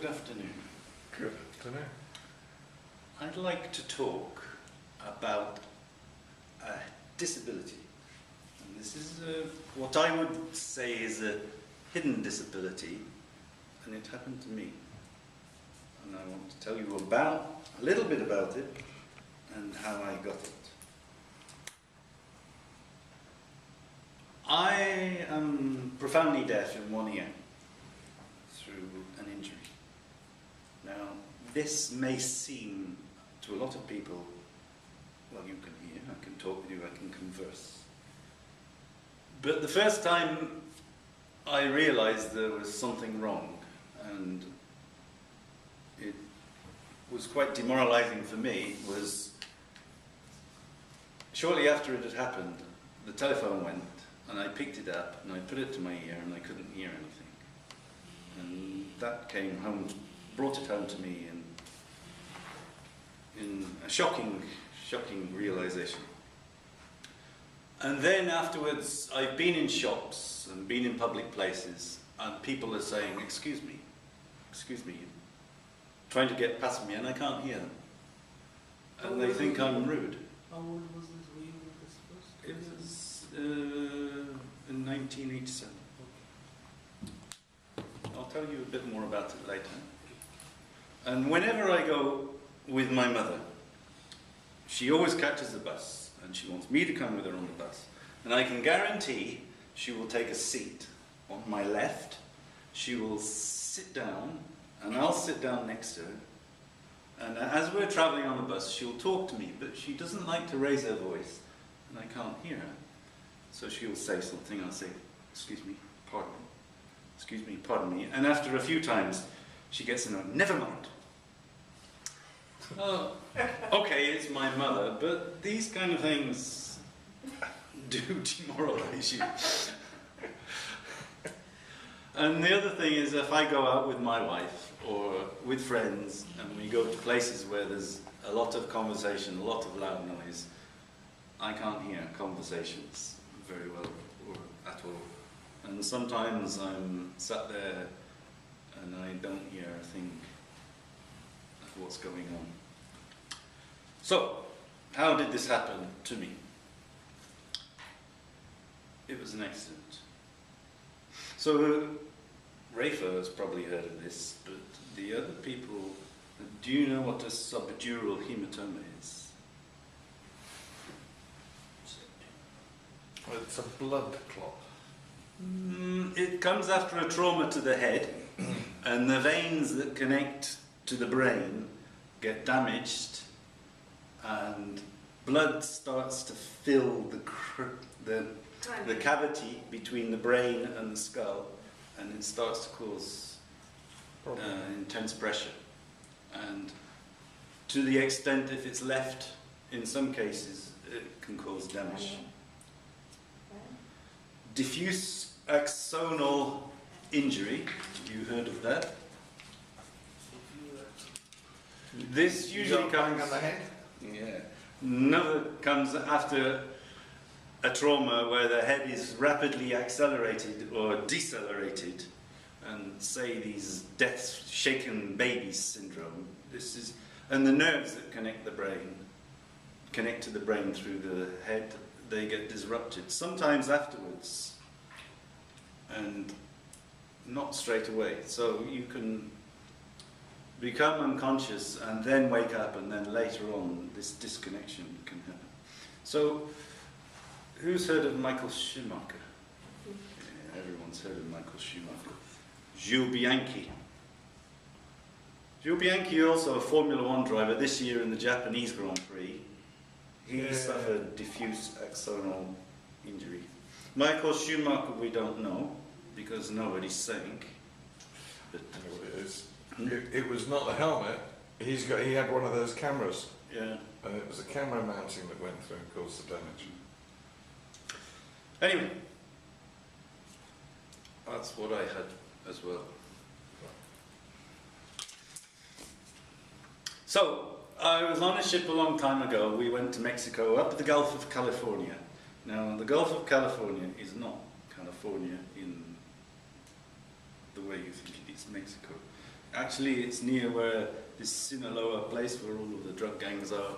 Good afternoon. Good afternoon. I'd like to talk about disability. And this is what I would say is a hidden disability, and it happened to me. And I want to tell you a little bit about it and how I got it. I am profoundly deaf in one ear through an injury. Now, this may seem to a lot of people, well, you can hear, I can talk with you, I can converse. But the first time I realized there was something wrong, and it was quite demoralizing for me, was shortly after it had happened, the telephone went, and I picked it up, and I put it to my ear, and I couldn't hear anything. And that came home, brought it home to me in a shocking realization. And then afterwards, I've been in shops and been in public places, and people are saying, excuse me, trying to get past me, and I can't hear them. And they think I'm rude. How old was this? Were you with this first? It was in 1987. I'll tell you a bit more about it later. And whenever I go with my mother, she always catches the bus, and she wants me to come with her on the bus. And I can guarantee she will take a seat on my left, she will sit down, and I'll sit down next to her. And as we're travelling on the bus, she'll talk to me, but she doesn't like to raise her voice, and I can't hear her. So she'll say something, I'll say, excuse me, pardon me, excuse me, pardon me. And after a few times, she gets in a, never mind. Oh, okay, it's my mother, but these kind of things do demoralize you. And the other thing is, if I go out with my wife or with friends and we go to places where there's a lot of conversation, a lot of loud noise, I can't hear conversations very well or at all. And sometimes I'm sat there and I don't hear a thing of what's going on. So, how did this happen to me? It was an accident. So, Rafa has probably heard of this, but the other people, do you know what a subdural hematoma is? Well, it's a blood clot. It comes after a trauma to the head, and the veins that connect to the brain get damaged, and blood starts to fill the cavity between the brain and the skull, and it starts to cause intense pressure. And to the extent, if it's left, in some cases, it can cause damage. Diffuse axonal injury, have you heard of that? This usually comes on the head. Yeah. Another comes after a trauma where the head is rapidly accelerated or decelerated, and say these death shaken babies syndrome. And the nerves that connect to the brain through the head, they get disrupted. Sometimes afterwards, and not straight away. So you can become unconscious and then wake up, and then later on this disconnection can happen. So, who's heard of Michael Schumacher? Yeah, everyone's heard of Michael Schumacher. Jules Bianchi. Jules Bianchi, also a Formula One driver, this year in the Japanese Grand Prix. He suffered diffuse axonal injury. Michael Schumacher we don't know, because nobody's saying. But It was not the helmet. He had one of those cameras. yeah. And it was the camera mounting that went through and caused the damage. Anyway, that's what I had as well. So, I was on a ship a long time ago. We went to Mexico, up the Gulf of California. Now, the Gulf of California is not California in the way you think it is Mexico. Actually, it's near where this Sinaloa place where all of the drug gangs are.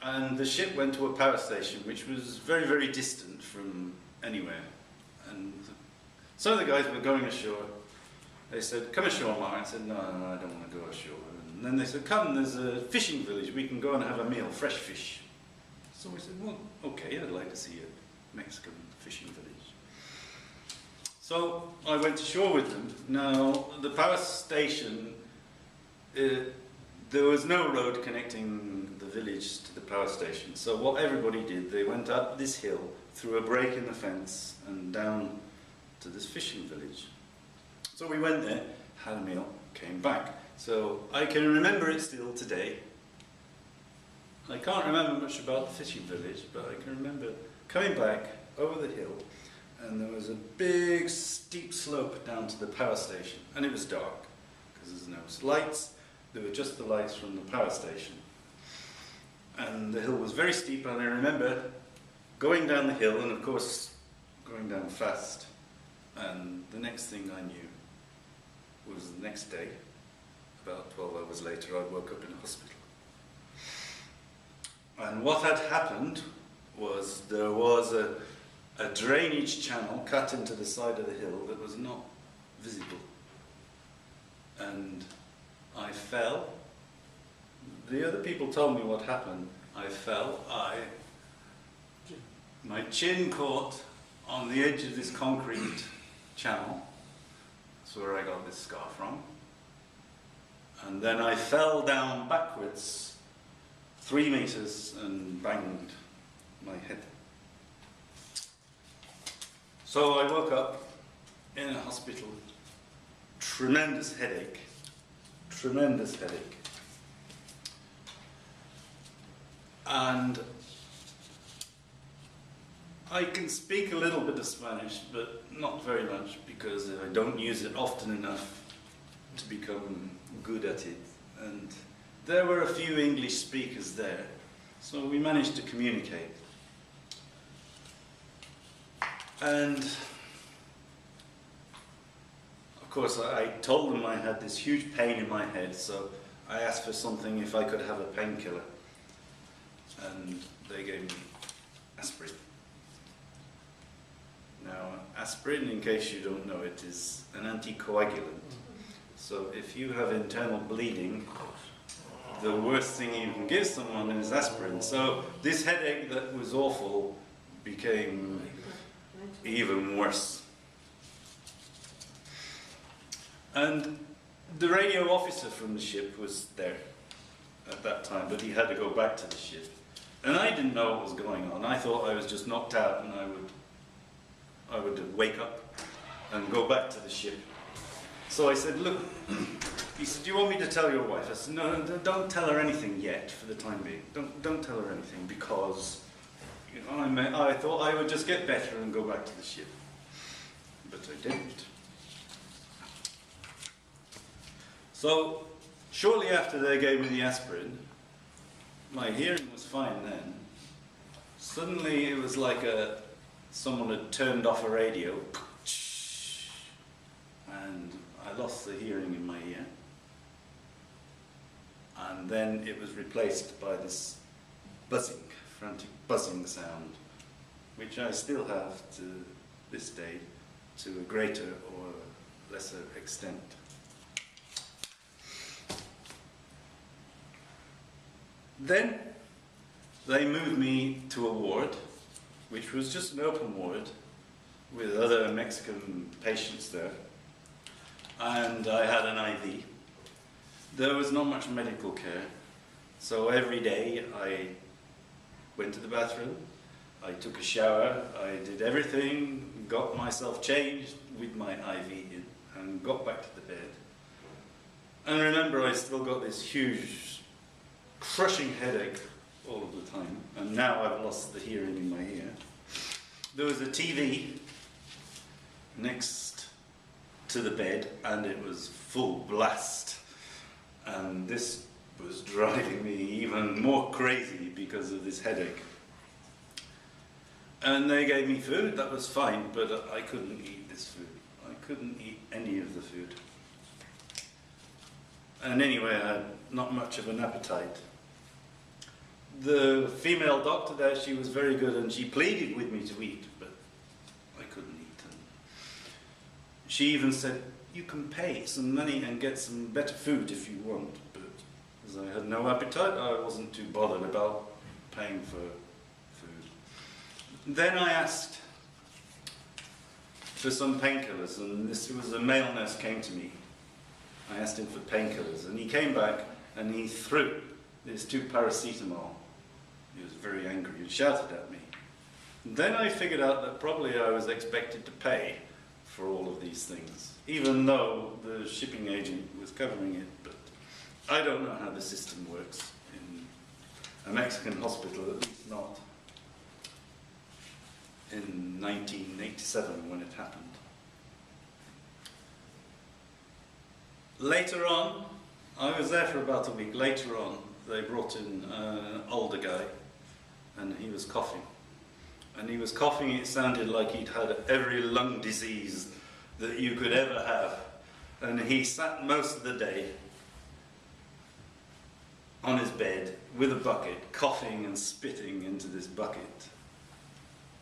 And the ship went to a power station which was very, very distant from anywhere. And so the guys were going ashore. They said, "Come ashore, Mark." I said, no, I don't want to go ashore. And then they said, "Come, there's a fishing village. We can go and have a meal, fresh fish." So we said, "Well, okay, I'd like to see a Mexican fishing village." So I went ashore with them. Now, the power station, there was no road connecting the village to the power station. So what everybody did, they went up this hill, through a break in the fence, and down to this fishing village. So we went there, had a meal, came back. So I can remember it still today. I can't remember much about the fishing village, but I can remember coming back over the hill, and there was a big steep slope down to the power station, and it was dark because there's no lights. There were just the lights from the power station, and the hill was very steep. And I remember going down the hill, and of course going down fast, and the next thing I knew was the next day, about 12 hours later, I woke up in a hospital. And what had happened was there was a drainage channel cut into the side of the hill that was not visible. And I fell. The other people told me what happened. I fell. My chin caught on the edge of this concrete channel. That's where I got this scar from. And then I fell down backwards 3 meters and banged my head. So I woke up in a hospital, tremendous headache, and I can speak a little bit of Spanish, but not very much because I don't use it often enough to become good at it. And there were a few English speakers there, so we managed to communicate. And of course I told them I had this huge pain in my head, so I asked for something if I could have a painkiller. And they gave me aspirin. Now, aspirin, in case you don't know it, is an anticoagulant. So if you have internal bleeding, the worst thing you can give someone is aspirin. So this headache that was awful became even worse. And the radio officer from the ship was there at that time, but he had to go back to the ship. And I didn't know what was going on. I thought I was just knocked out and I would wake up and go back to the ship. So I said, "Look," he said, "do you want me to tell your wife?" I said, "No, don't tell her anything yet for the time being. Don't tell her anything because I thought I would just get better and go back to the ship." But I didn't. So shortly after they gave me the aspirin, my hearing was fine then. Suddenly it was like someone had turned off a radio, and I lost the hearing in my ear. And then it was replaced by this buzzing, frantic buzzing sound, which I still have to this day, to a greater or lesser extent. Then they moved me to a ward, which was just an open ward with other Mexican patients there, and I had an IV. There was not much medical care, so every day I went to the bathroom, I took a shower, I did everything, got myself changed with my IV in, and got back to the bed. And remember, I still got this huge, crushing headache all of the time, and now I've lost the hearing in my ear. There was a TV next to the bed, and it was full blast. And this was driving me even more crazy because of this headache. And they gave me food, that was fine, but I couldn't eat this food. I couldn't eat any of the food. And anyway, I had not much of an appetite. The female doctor there, she was very good, and she pleaded with me to eat, but I couldn't eat. And she even said, you can pay some money and get some better food if you want. But as I had no appetite, I wasn't too bothered about paying for food. Then I asked for some painkillers, and this was a male nurse came to me. I asked him for painkillers, and he came back and he threw these 2 paracetamol. He was very angry and shouted at me. Then I figured out that probably I was expected to pay for all of these things, even though the shipping agent was covering it. But I don't know how the system works in a Mexican hospital, at least not in 1987 when it happened. Later on, I was there for about a week. Later on, they brought in an older guy, and he was coughing. And he was coughing, it sounded like he'd had every lung disease that you could ever have. And he sat most of the day on his bed with a bucket, coughing and spitting into this bucket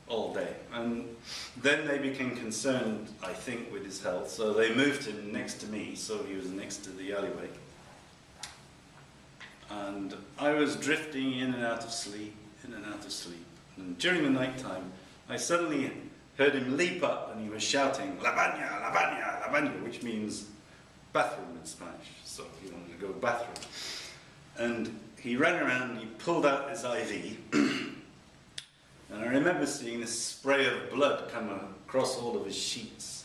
all day. And then they became concerned, I think, with his health, so they moved him next to me, so he was next to the alleyway. And I was drifting in and out of sleep, in and out of sleep. And during the night time, I suddenly heard him leap up and he was shouting, La baña, la baña, la baña, which means bathroom in Spanish. So he wanted to go bathroom. And he ran around, he pulled out his IV, and I remember seeing this spray of blood come across all of his sheets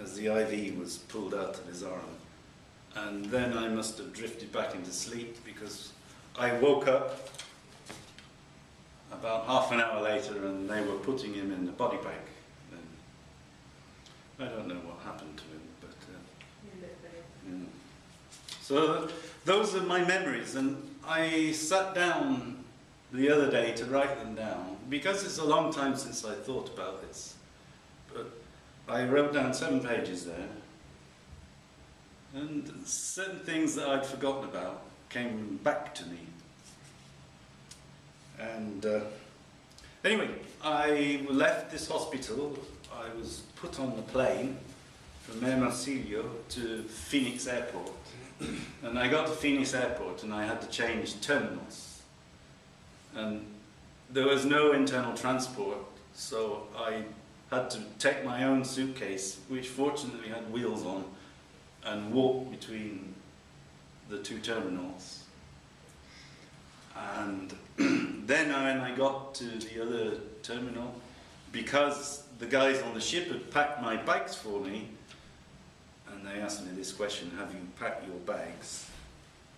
as the IV was pulled out of his arm. And then I must have drifted back into sleep, because I woke up about half an hour later and they were putting him in the body bag. And I don't know what happened to him, but yeah. So those are my memories, and I sat down the other day to write them down, because it's a long time since I thought about this. But I wrote down 7 pages there, and certain things that I'd forgotten about came back to me. And anyway, I left this hospital. I was put on the plane from Hermosillo to Phoenix Airport. And I got to Phoenix Airport and I had to change terminals. And there was no internal transport, so I had to take my own suitcase, which fortunately had wheels on, and walk between the 2 terminals. And then when I got to the other terminal, because the guys on the ship had packed my bags for me, and they asked me this question, have you packed your bags?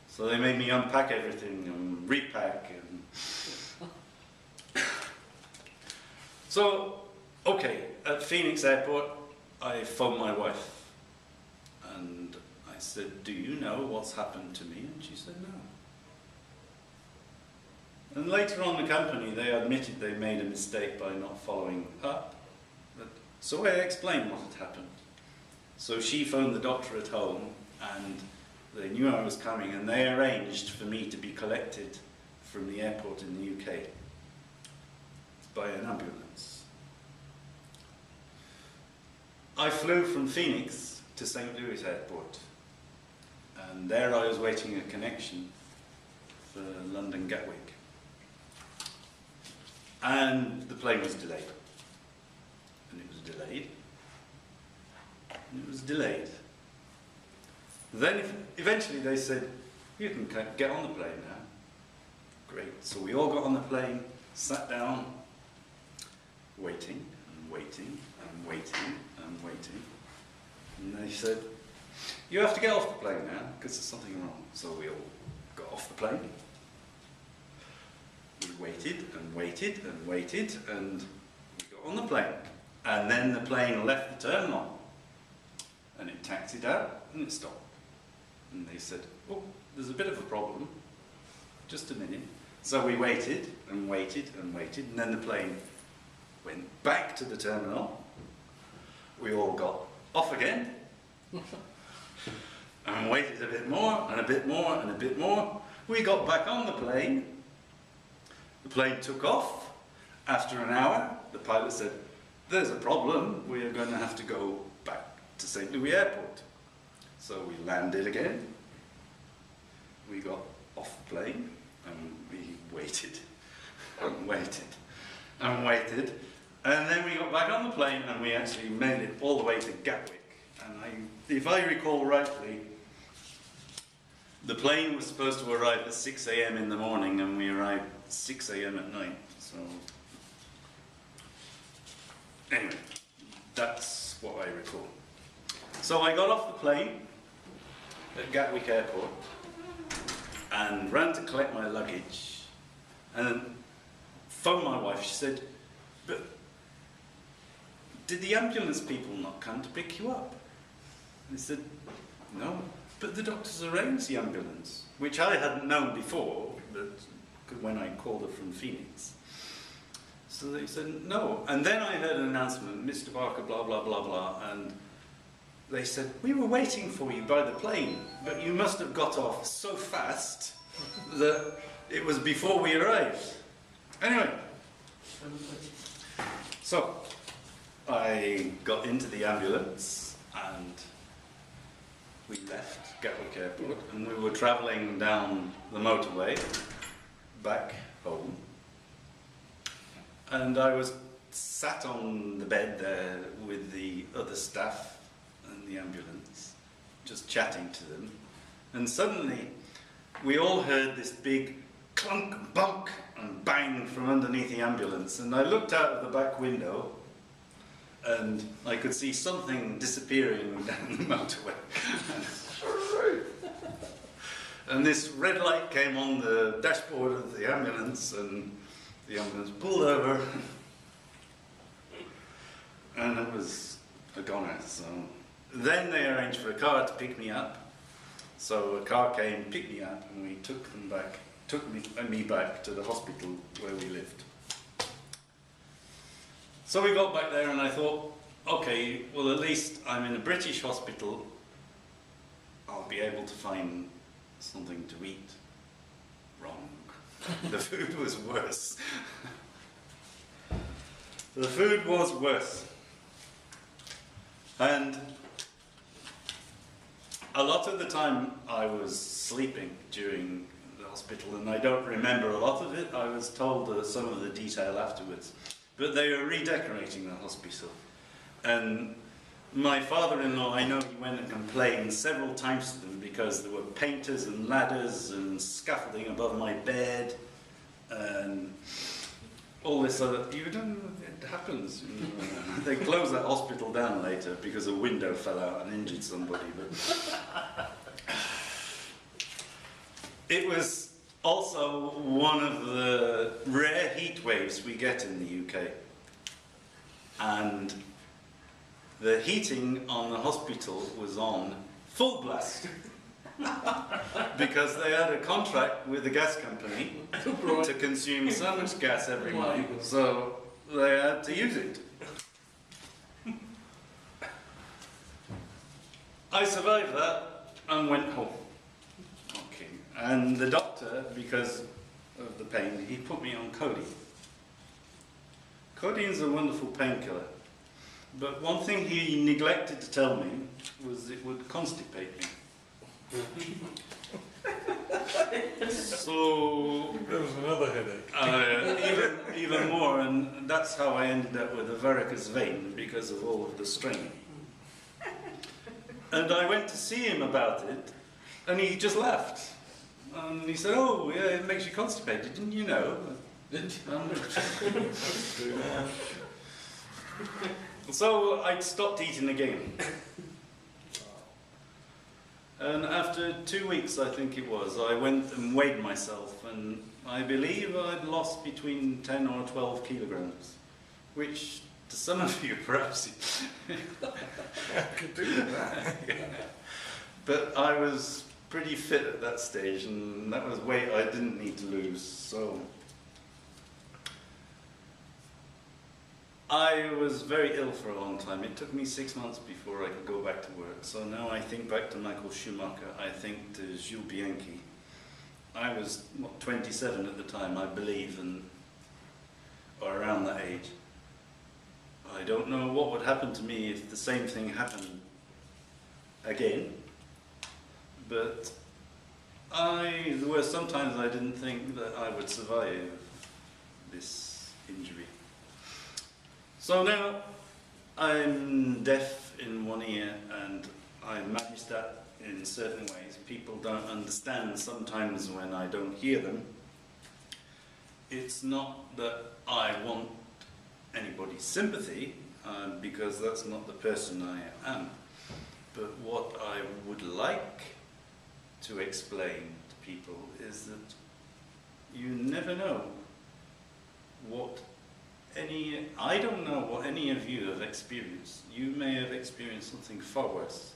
So they made me unpack everything and repack. And so, okay, at Phoenix Airport, I phoned my wife. And I said, do you know what's happened to me? And she said, no. And later on, the company, they admitted they made a mistake by not following up. So I explained what had happened. So she phoned the doctor at home, and they knew I was coming, and they arranged for me to be collected from the airport in the UK by an ambulance. I flew from Phoenix to St. Louis Airport, and there I was waiting a connection for London Gatwick. And the plane was delayed. And it was delayed. And it was delayed. Then eventually they said, you can get on the plane now. Great. So we all got on the plane, sat down, waiting and waiting and waiting and waiting. And they said, you have to get off the plane now because there's something wrong. So we all got off the plane. We waited and waited and waited, and we got on the plane. And then the plane left the terminal, and it taxied out, and it stopped. And they said, oh, there's a bit of a problem. Just a minute. So we waited and waited and waited, and then the plane went back to the terminal. We all got off again, and waited a bit more, and and a bit more and a bit more. We got back on the plane. The plane took off. After an hour, the pilot said, "There's a problem. We are going to have to go back to St. Louis Airport." So we landed again. We got off the plane and we waited and waited and waited. And then we got back on the plane and we actually made it all the way to Gatwick. And if I recall rightly, the plane was supposed to arrive at 6 a.m. in the morning and we arrived at 6 a.m. at night. So anyway, that's what I recall. So I got off the plane at Gatwick Airport and ran to collect my luggage and phoned my wife. She said, "But did the ambulance people not come to pick you up?" I said, "No, but the doctors arranged the ambulance," which I hadn't known before, but when I called her from Phoenix. So they said, "No." And then I heard an announcement, "Mr. Barker, blah, blah, blah, blah," and they said, "We were waiting for you by the plane, but you must have got off so fast that it was before we arrived." Anyway, so I got into the ambulance and we left Gatwick Airport and we were travelling down the motorway back home. And I was sat on the bed there with the other staff and the ambulance, just chatting to them. And suddenly, we all heard this big clunk, bunk, and bang from underneath the ambulance. And I looked out of the back window, and I could see something disappearing down the motorway. And this red light came on the dashboard of the ambulance, and the ambulance pulled over, and it was a goner. So then they arranged for a car to pick me up. So a car came, picked me up, and we took me back to the hospital where we lived. So we got back there, and I thought, okay, well, at least I'm in a British hospital. I'll be able to find something to eat. Wrong. The food was worse. The food was worse. And a lot of the time I was sleeping during the hospital, and I don't remember a lot of it. I was told some of the detail afterwards. But they were redecorating the hospital. And my father-in-law, I know he went and complained several times to them because there were painters and ladders and scaffolding above my bed and all this other. You don't know, it happens. They closed that hospital down later because a window fell out and injured somebody. But it was also one of the rare heat waves we get in the UK. And the heating on the hospital was on full blast because they had a contract with the gas company to consume so much gas every month, so they had to use it. I survived that and went home. Okay. And the doctor, because of the pain, he put me on codeine. Codeine's a wonderful painkiller. But one thing he neglected to tell me was it would constipate me. So There was another headache. even more, and that's how I ended up with a varicose vein because of all of the strain. And I went to see him about it, and he just laughed. And he said, "Oh, yeah, it makes you constipated, didn't you know?" So I stopped eating again. And after 2 weeks, I think it was, I went and weighed myself, and I believe I'd lost between 10 or 12 kilograms, which to some of you perhaps I could do that. yeah. But I was pretty fit at that stage, and that was weight I didn't need to lose. So I was very ill for a long time. It took me 6 months before I could go back to work. So now I think back to Michael Schumacher. I think to Jules Bianchi. I was, 27 at the time, I believe, or around that age. I don't know what would happen to me if the same thing happened again. But there were sometimes I didn't think that I would survive this injury. So now I'm deaf in one ear and I manage that in certain ways. People don't understand sometimes when I don't hear them. It's not that I want anybody's sympathy, because that's not the person I am. But what I would like to explain to people is that you never know I don't know what any of you have experienced. You may have experienced something far worse.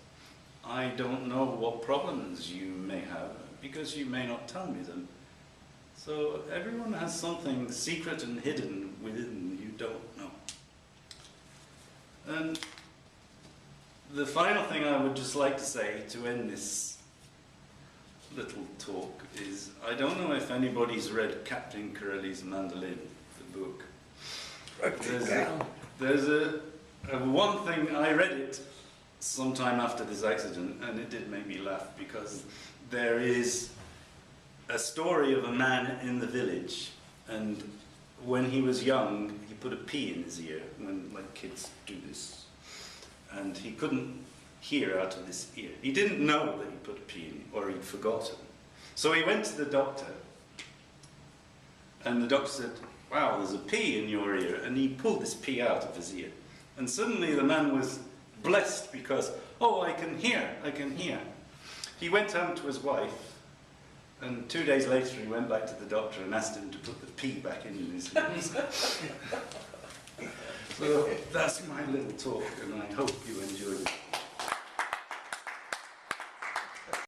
I don't know what problems you may have because you may not tell me them. So everyone has something secret and hidden within you don't know. And the final thing I would just like to say to end this little talk is, I don't know if anybody's read Captain Corelli's Mandolin, the book. There's a one thing, I read it sometime after this accident, and it did make me laugh, because there is a story of a man in the village, and when he was young, he put a pea in his ear, when like kids do this, and he couldn't hear out of this ear. He didn't know that he put a pea in, or he'd forgotten. So he went to the doctor, and the doctor said, "Wow, there's a pea in your ear," and he pulled this pea out of his ear. And suddenly the man was blessed because, "Oh, I can hear, I can hear." He went home to his wife, and 2 days later he went back to the doctor and asked him to put the pea back in his ears. So that's my little talk, and I hope you enjoyed it.